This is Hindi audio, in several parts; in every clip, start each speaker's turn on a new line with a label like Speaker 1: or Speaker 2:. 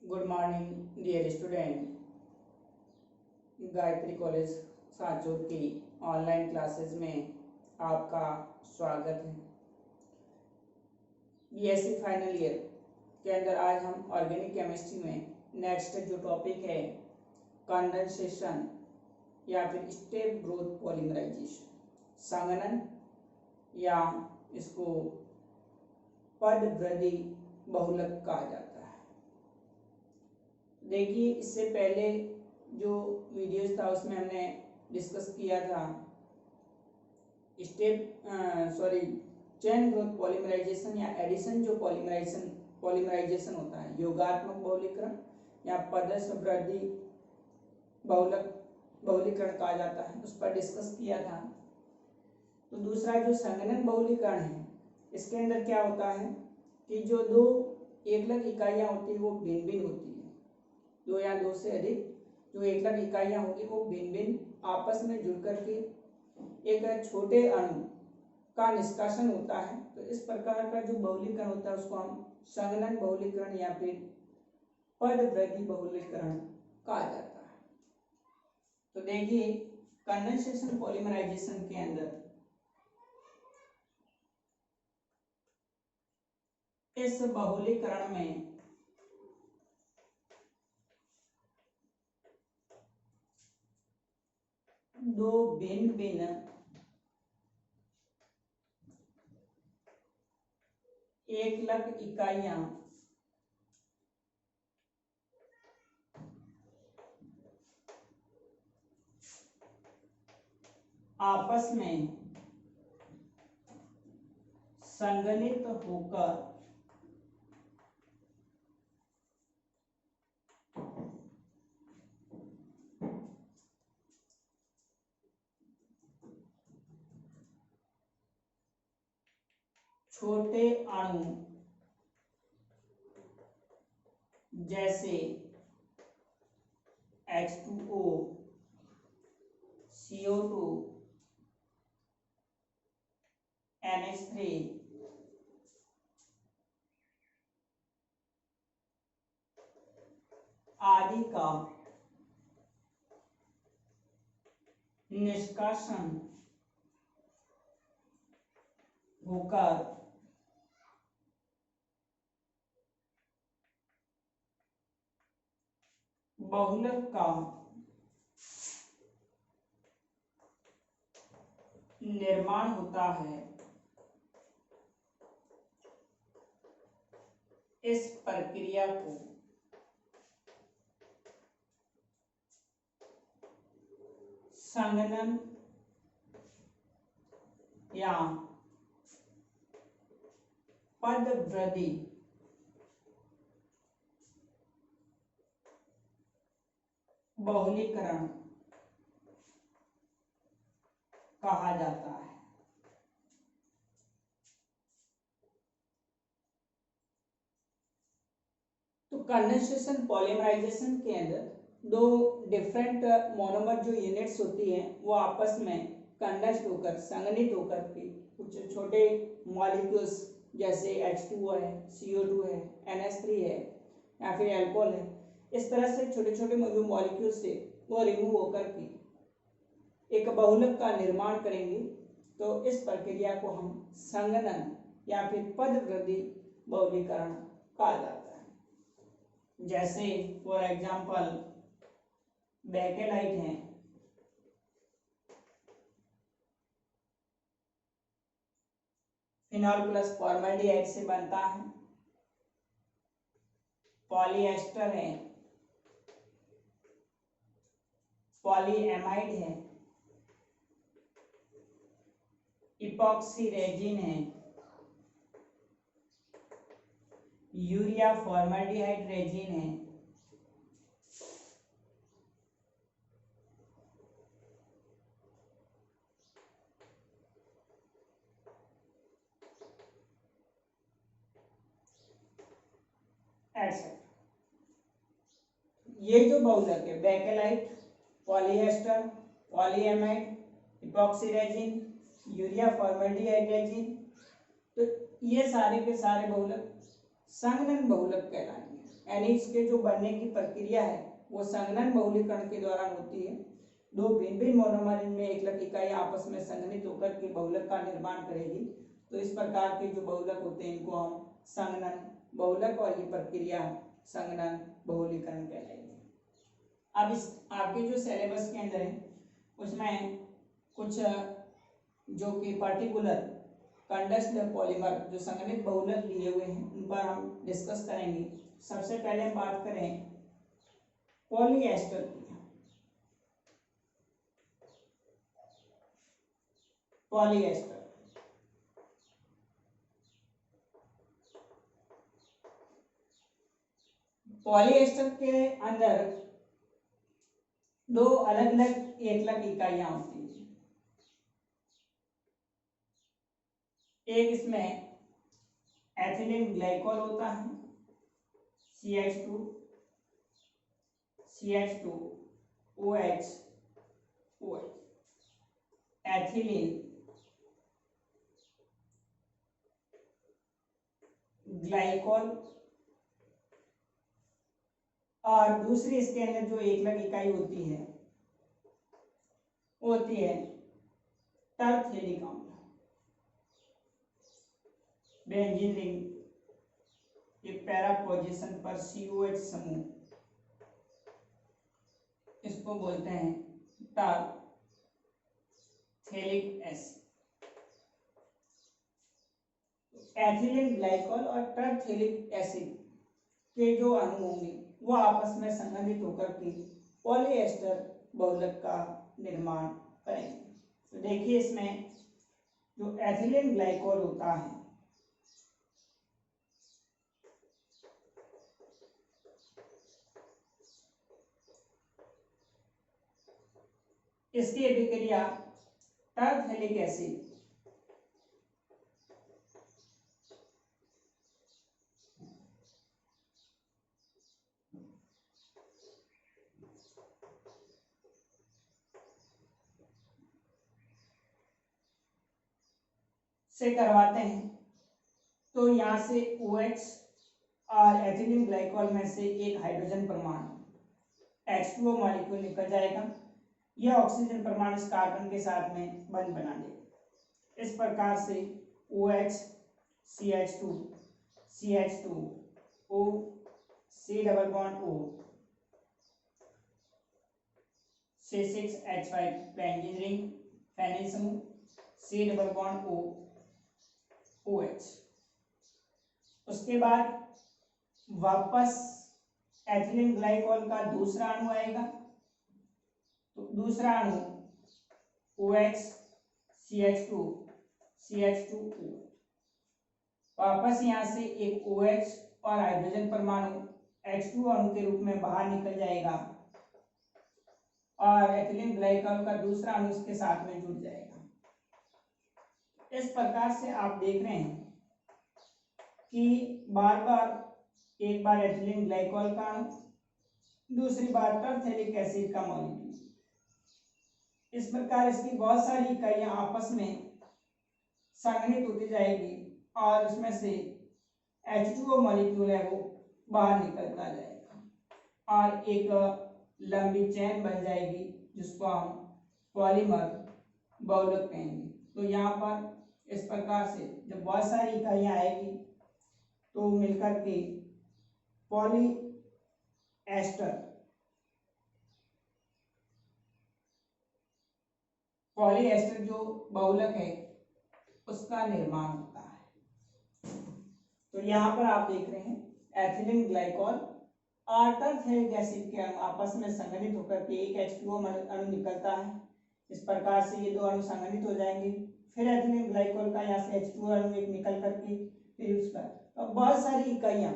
Speaker 1: Good morning dear student. Gayatri college Sachore की ऑनलाइन क्लासेस में आपका स्वागत है। बीएससी फाइनल ईयर के अंदर आज हम ऑर्गेनिक केमिस्ट्री में नेक्स्ट जो टॉपिक है कंडेंसेशन या फिर स्टेप ग्रोथ पॉलीमराइजेशन, संघनन या इसको पद वृद्धि बहुलक कहा जाता है। देखिए, इससे पहले जो वीडियोस था उसमें हमने डिस्कस किया था चेन ग्रोथ पॉलीमराइजेशन या एडिशन जो पॉलीमराइजेशन होता है, योगात्मक बहुलीकरण या पदस्थ वृद्धि बहुलीकरण कहा जाता है, उस पर डिस्कस किया था। तो दूसरा जो संघनन बहुलीकरण है, इसके अंदर क्या होता है कि जो दो एकलक इकाइयां होती है वो भिन्न भिन्न होती है। दो या दो से अधिक जो एकलक इकाइयां होगी वो भिन्न भिन्न आपस में जुड़ करके एक छोटे अणु का निष्कासन होता है। तो इस प्रकार का जो बहुलीकरण होता है उसको हम संघनन बहुलीकरण या फिर पद वृद्धि बहुलीकरण कहा जाता है। तो देखिए, कंडेंसेशन पॉलीमराइजेशन के अंदर इस बहुलीकरण में दो भिन्न भिन्न एकलक इकाइयां आपस में संघनित होकर छोटे अणु जैसे H2O, CO2, NH3 आदि का निष्कासन होकर बहुलक का निर्माण होता है। इस प्रक्रिया को संघनन या पद वृद्धि बहुलीकरण कहा जाता है। तो कंडेंसेशन पॉलीमराइजेशन के अंदर दो डिफरेंट मोनोमर जो यूनिट्स होती हैं वो आपस में कंडेंस्ड होकर संघनित होकर के कुछ छोटे मॉलिक्यूल्स जैसे H2O है, CO2 है, NH3 है या फिर अल्कोहल है, इस तरह से छोटे छोटे जो मॉलिक्यूल्स है वो रिमूव होकर के एक बहुलक का निर्माण करेंगे। तो इस प्रक्रिया को हम संघनन या फिर पद वृद्धि बहुलीकरण कहा जाता है। जैसे फॉर एग्जांपल बेकेलाइट है, फिनॉल प्लस फॉर्मल्डिहाइड से बनता है। पॉलीएस्टर है, पॉलीएमाइड है, इपॉक्सी रेजिन है, यूरिया फॉर्मल्डिहाइड रेजिन है, एटसेट्रा। ये जो बहुलक है bakelite, polyester, polyamide, epoxy resin, urea formaldehyde resin, तो ये सारे के सारे बहुलक संघनन बहुलक कहलाएंगे। यानी इसके जो बनने की प्रक्रिया है वो संघनन बहुलीकरण के दौरान होती है। दो भिन्न भिन्न मोनोमर में एकलक इकाइयां आपस में संघनित होकर के बहुलक का निर्माण करेगी। तो इस प्रकार के जो बहुलक होते हैं इनको हम संघनन बहुलक और ये प्रक्रिया संघनन बहुलीकरण कहलाएगी। अब इस आपके जो सिलेबस के अंदर है उसमें कुछ जो कि पर्टिकुलर कंडेंस्ड पॉलीमर जो संघनित बहुलक लिए हुए हैं उन पर हम डिस्कस करेंगे। सबसे पहले हम बात करें पॉलीएस्टर की। पॉलीएस्टर पॉलीएस्टर के अंदर दो अलग अलग एकलक इकाइयां होती हैं। एक इसमें एथिलीन ग्लाइकोल होता है CH2 OH एथिलीन ग्लाइकोल, और दूसरी इसके अंदर जो एकलक इकाई होती है वो होती है टरफेलिक अम्ल। बेंजीन रिंग के पैरा पोजीशन पर COH समूह, इसको बोलते हैं टरफेलिक एसिड। एथिलीन ग्लाइकोल और टरफेलिक एसिड के जो अणु होंगे वो आपस में संघनित होकर के पॉलीएस्टर बहुलक का निर्माण करेंगे। तो देखिए इसमें जो एथिलीन ग्लाइकोल होता है इसकी अभिक्रिया टरफेलिक एसिड से करवाते हैं। तो यहाँ से OH और एथिलीन ग्लाइकोल में से एक हाइड्रोजन परमाणु H2O मॉलिक्यूल निकल जाएगा। यह ऑक्सीजन परमाणु इस कार्बन के साथ में बंध बना देगा। इस प्रकार से OH CH2 O C double bond O C6H5 benzene ring phenyl समूह C double bond O OH। उसके बाद वापस एथिलीन ग्लाइकोल का दूसरा अणु आएगा। तो दूसरा अणु OH CH2 O, वापस यहाँ से एक OH और हाइड्रोजन परमाणु H2 अणु के रूप में बाहर निकल जाएगा और एथिलीन ग्लाइकोल का दूसरा अणु इसके साथ में जुड़ जाएगा। इस प्रकार से आप देख रहे हैं कि बार बार एक बार एथिलीन ग्लाइकोल का अणु, दूसरी बार टरफेलिक एसिड का मॉलिक्यूल। इस प्रकार इसकी बहुत सारी इकाइयां आपस में संघनित होती जाएगी और उसमें से H2O मॉलिक्यूल है वो बाहर निकलता जाएगा और एक लंबी चेन बन जाएगी जिसको हम पॉलीमर बहुलक कहेंगे। तो यहाँ पर इस प्रकार से जब बहुत सारी इकाइयां आएगी तो मिलकर के पॉलीएस्टर जो बहुलक है उसका निर्माण होता है। तो यहाँ पर आप देख रहे हैं एथिलीन ग्लाइकोल और टरफेलिक एसिड के अणु आपस में संघनित होकर के एक H2O अणु निकलता है। इस प्रकार से ये दो अणु संघनित हो जाएंगे। फिर एथिलीन ग्लाइकोल का यहाँ से H2O अणु एक निकल करके फिर उसका तो बहुत सारी इकाइयां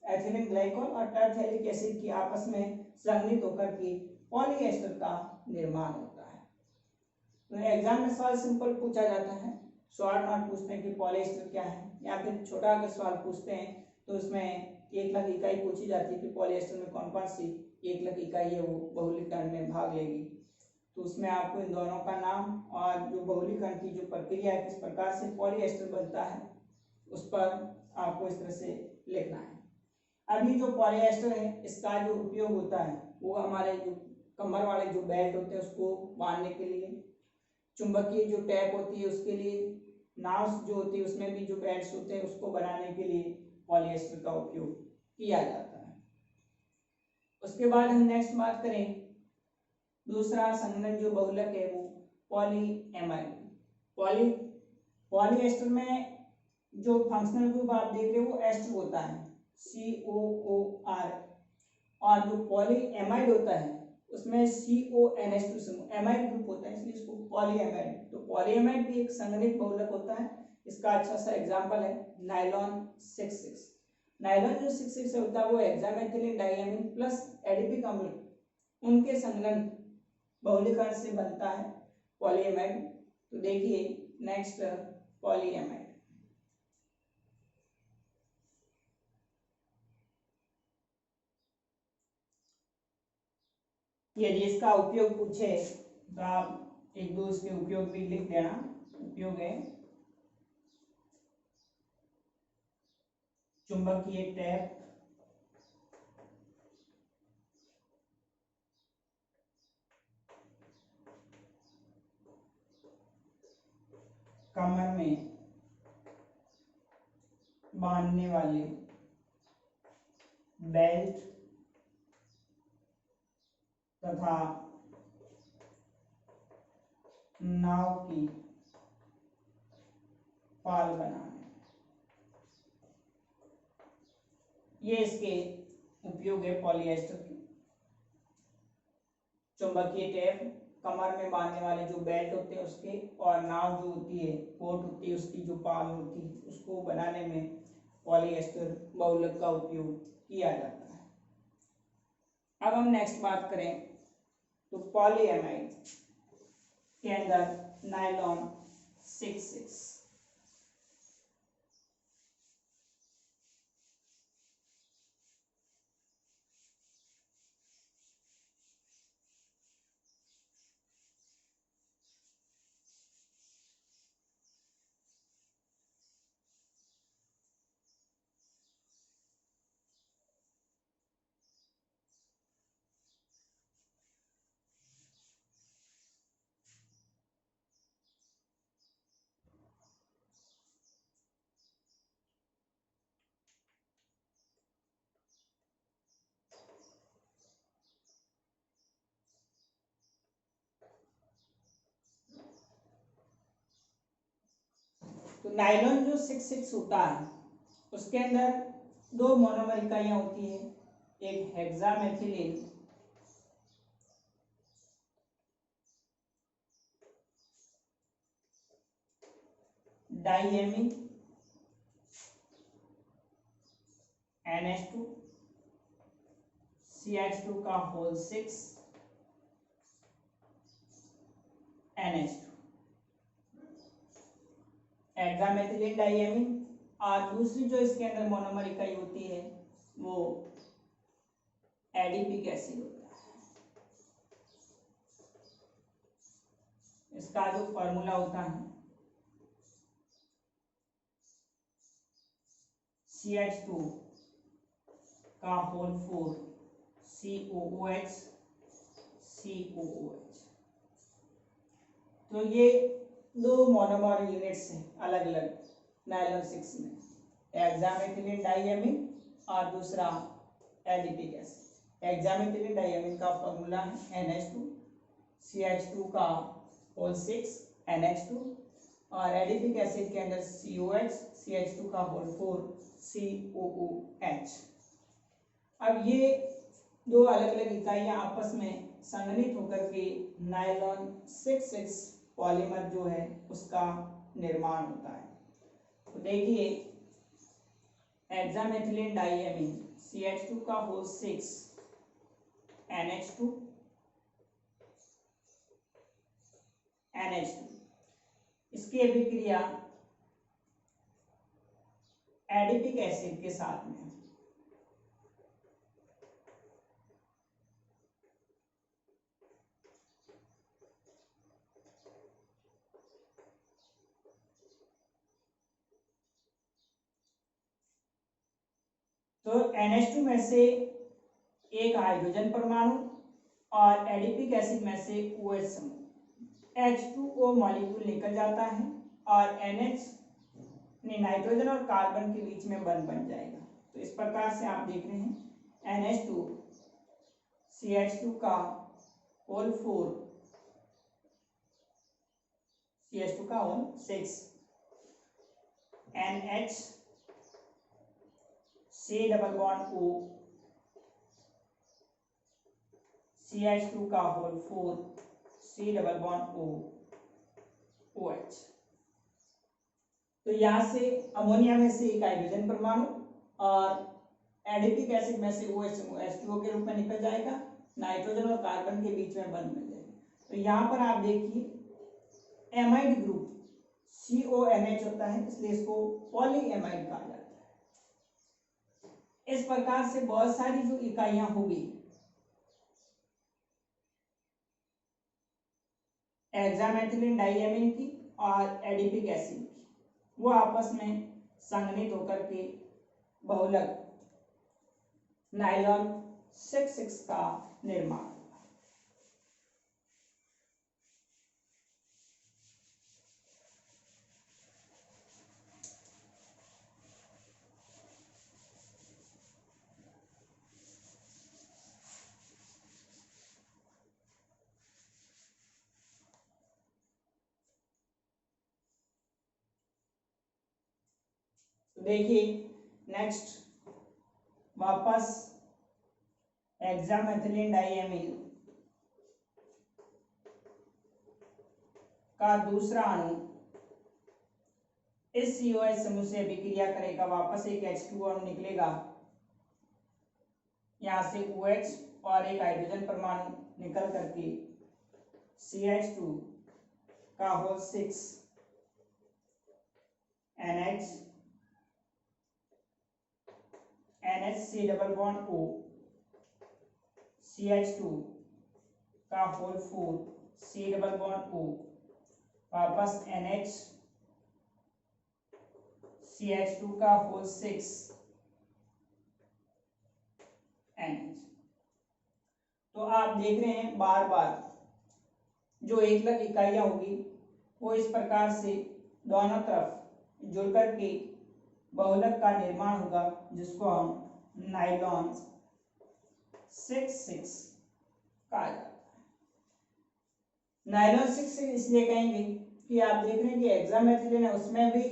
Speaker 1: एथिलीन ग्लाइकोल और टरफेलिक एसिड की आपस में संघनित होकर के पॉलीएस्टर का निर्माण होता है। तो एग्जाम में सवाल सिंपल पूछा जाता है, शॉर्ट नोट पूछते हैं कि पॉलीएस्टर क्या है, या फिर छोटा अगर सवाल पूछते हैं तो उसमें एकलक इकाई पूछी जाती है कि पॉलीएस्टर में कौन कौन सी एकलक इकाई है वो बहुलीकरण में भाग लेगी। तो उसमें आपको इन दोनों का नाम और जो बहुलीकरण की जो प्रक्रिया है किस प्रकार से पॉलीएस्टर बनता है उस पर आपको इस तरह से लिखना है। अभी जो पॉलिएस्टर है इसका जो उपयोग होता है वो हमारे जो कमर वाले जो बेल्ट होते हैं उसको बांधने के लिए, चुंबकीय जो टैप होती है उसके लिए, नाव जो होती है उसमें भी जो बेल्ट होते हैं उसको बनाने के लिए पॉलिएस्टर का उपयोग किया जाता है। उसके बाद हम नेक्स्ट बात करें, दूसरा संघनन जो बहुलक है वो पॉलीएमाइड। पॉलीएस्टर में जो फंक्शनल ग्रुप आप देख रहे हो वो एस्टर होता है, COOR, और जो पॉलीएमाइड होता है उसमें CONH2 समूह एमाइड ग्रुप होता है, इसलिए इसको पॉलीएमाइड। तो पॉलीएमाइड भी एक संघनित बहुलक होता है। इसका अच्छा सा एग्जांपल है नायलॉन 66। नायलॉन जो 66 होता है वो हेक्सामेथिलीन डाइएमीन प्लस एडिपिक अम्ल उनके संलग्न बहुलीकरण से बनता है पॉलीएमाइड। तो देखिए नेक्स्ट पॉलीएमाइड, यदि इसका उपयोग पूछे तो आप एक दो इसके उपयोग भी लिख देना। उपयोग है चुंबकीय टैप, कमर में बांधने वाले बेल्ट तथा नाव की पाल बनाने, ये इसके उपयोग है पॉलिएस्टर के। चुंबकीय टैप, कमर में बांधने वाले जो बेल्ट होते हैं उसके, और नाव जो होती है बोट होती है उसकी जो पाल होती है उसको बनाने में पॉलिएस्टर बहुलक का उपयोग किया जाता है। अब हम नेक्स्ट बात करें तो पॉलीएमाइड के अंदर नायलॉन 66। तो नायलॉन जो 66 होता है उसके अंदर दो मोनोमर इकाइयां होती है, एक हेक्सामेथिलीन डाइएमीन NH2 CH2 का होल 6 NH2 हेक्सामेथिलीन डाइएमीन, और दूसरी जो इसके अंदर मोनोमर इकाई होती है वो एडिपिक एसिड होता है। इसका जो फॉर्मूला होता है CH2 का होल 4 COOH COOH। तो ये दो मोनोमर यूनिट्स हैं अलग अलग नायलॉन 6 में, हेक्सामेथिलीन डाइएमीन और दूसरा एडिपिक एसिड। हेक्सामेथिलीन डाइएमीन का फॉर्मूला है NH2, CH2 का होल 6 NH2, और एडिपिक एसिड के अंदर COH CH2 का होल 4 COOH। अब ये दो अलग अलग इकाइयां आपस में संघनित होकर के नायलॉन 66 पॉलीमर जो है उसका निर्माण होता है। तो देखिए हेक्सामेथिलीन डाइएमीन CH2 का होल 6 NH2 इसकी अभिक्रिया एडिपिक एसिड के साथ में, तो तो NH2 में से एक हाइड्रोजन परमाणु और एडिपिक एसिड में से OH समूह H2O मॉलिक्यूल निकल जाता है और NH ने नाइट्रोजन और कार्बन के बीच में बंध बन जाएगा। तो इस प्रकार से आप देख रहे हैं NH2 CH2 का होल 4 CH2 का whole 6 NH C double bond O CH2 का whole 4 C double bond O OH। तो यहां से अमोनिया में से एक हाइड्रोजन परमाणु और एडिपिक एसिड में से OH H2O के रूप में निकल जाएगा, नाइट्रोजन और कार्बन के बीच में बंध मिल जाएगा। तो यहाँ पर आप देखिए एमाइड ग्रुप CONH होता है, इसलिए इसको पॉलीएमाइड कहा जाता है। इस प्रकार से बहुत सारी जो इकाइयां होगी हेक्सामेथिलीन डाइएमीन की और एडिपिक एसिड की, वो आपस में संघनित होकर के बहुलक नायलॉन 6,6 का निर्माण। देखिए नेक्स्ट वापस हेक्सामेथिलीन डाइएमीन का दूसरा अणु इस COH समूह से अभिक्रिया करेगा, वापस एक H2O अणु निकलेगा, यहां से OH और एक हाइड्रोजन परमाणु निकल करके CH2 का whole 6 NH double bond O CH2 का whole 4 C double bond O वापस NH CH2 का होल 6 NH। तो आप देख रहे हैं बार बार जो एकलक इकाइयां होगी वो इस प्रकार से दोनों तरफ जुड़कर के बहुलक का निर्माण होगा, जिसको हम नायलॉन 6,6 कहा जाता है। नायलॉन 6,6 इसलिए कहेंगे कि आप देख रहे हैं कि हेक्सामेथिलीन है, उसमें भी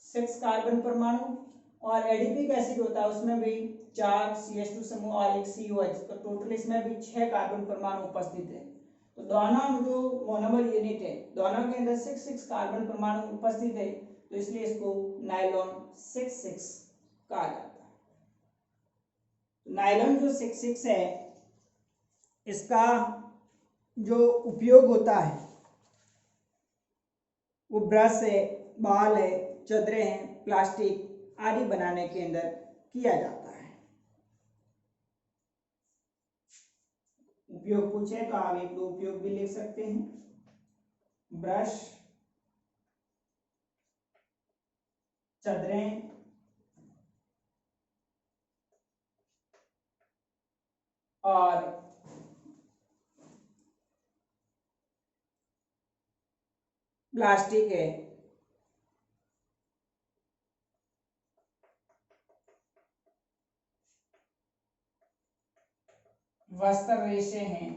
Speaker 1: 6 कार्बन परमाणु और एडिपिक एसिड होता है, उसमें भी 4 CH2 समूह और 1 COH, तो टोटल इसमें भी 6 कार्बन परमाणु उपस्थित है। तो दोनों जो मोनोमर यूनिट है दोनों के अंदर 6,6 कार्बन परमाणु उपस्थित है, तो इसलिए इसको नायलॉन 6,6 कहा जाता है। नायलॉन जो 6,6 है इसका जो उपयोग होता है वो ब्रश है, बाल है, चादरें हैं, प्लास्टिक आदि बनाने के अंदर किया जाता है। उपयोग पूछे तो आप एक दो उपयोग भी लिख सकते हैं। ब्रश, चादरें, और प्लास्टिक है। वस्त्र रेशे हैं,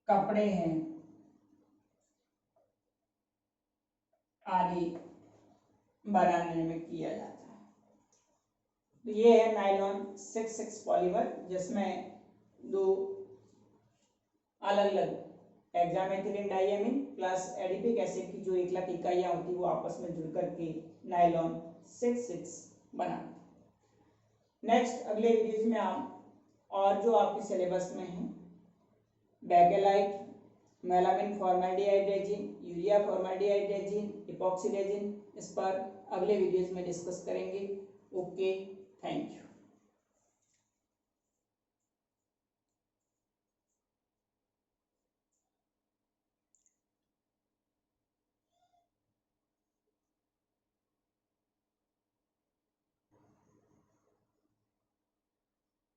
Speaker 1: कपड़े हैं आदि बनाने में किया जाता है। तो ये है नायलॉन 6,6 पॉलीमर, जिसमें दो अलग अलग hexamethylene diamine plus adipic acid की जो एकलक इकाइयां होती है वो आपस में जुड़कर के नायलॉन 6,6 बना। नेक्स्ट अगले वीडियोज में हम और जो आपके सिलेबस में है bakelite, melamine formaldehyde, urea formaldehyde, epoxy resin, इस पर अगले वीडियोज में डिस्कस करेंगे। Okay, thank you.